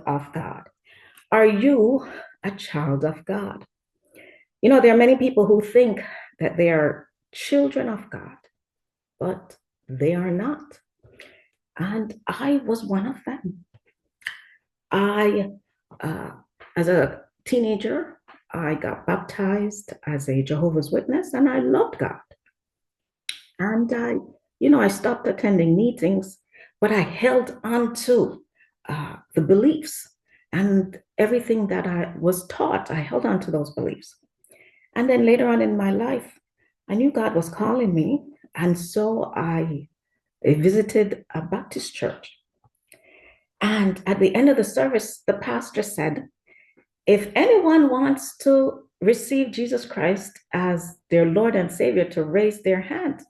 of God? Are you a child of God? You know, there are many people who think that they are children of God, but they are not. And I was one of them. I, uh, as a teenager, I got baptized as a Jehovah's Witness and I loved God. And I stopped attending meetings, but I held on to the beliefs and everything that I was taught. I held on to those beliefs. And then later on in my life, I knew God was calling me. And so I visited a Baptist church. And at the end of the service, the pastor said, if anyone wants to receive Jesus Christ as their Lord and Savior, to raise their hand.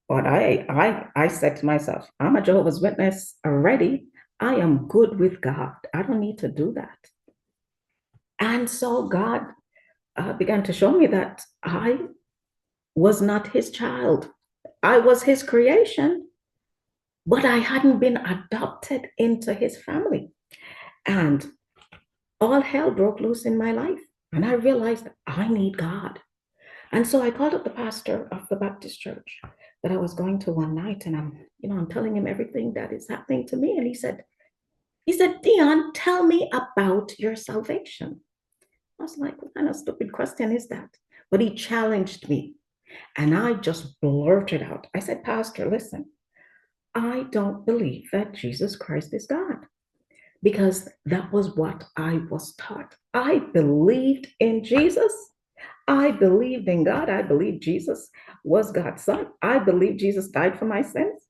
But I said to myself, I'm a Jehovah's Witness already. I am good with God. I don't need to do that. And so God began to show me that I was not his child. I was his creation, but I hadn't been adopted into his family. And all hell broke loose in my life. And I realized I need God. And so I called up the pastor of the Baptist church that I was going to one night, and I'm telling him everything that is happening to me. And he said, Dion, tell me about your salvation. I was like, what kind of stupid question is that? But he challenged me, and I just blurted out. I said, Pastor, listen, I don't believe that Jesus Christ is God, because that was what I was taught. I believed in Jesus. I believed in God. I believed Jesus was God's son. I believed Jesus died for my sins.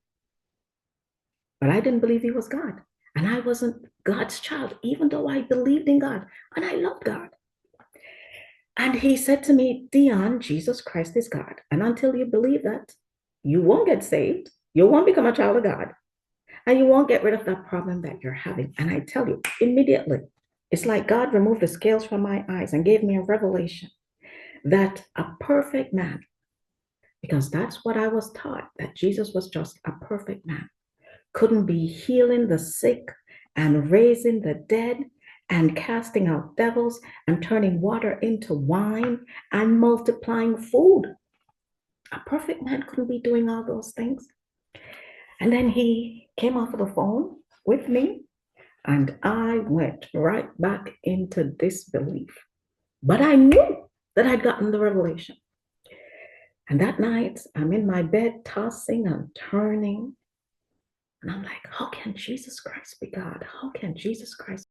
But I didn't believe he was God. And I wasn't God's child, even though I believed in God and I loved God. And he said to me, Dion, Jesus Christ is God. And until you believe that, you won't get saved. You won't become a child of God. And you won't get rid of that problem that you're having. And I tell you, immediately, it's like God removed the scales from my eyes and gave me a revelation that a perfect man, because that's what I was taught, that Jesus was just a perfect man, couldn't be healing the sick and raising the dead and casting out devils and turning water into wine and multiplying food. A perfect man couldn't be doing all those things. And then he came off of the phone with me, and I went right back into disbelief. But I knew that I'd gotten the revelation. And that night, I'm in my bed, tossing and turning. And I'm like, how can Jesus Christ be God? How can Jesus Christ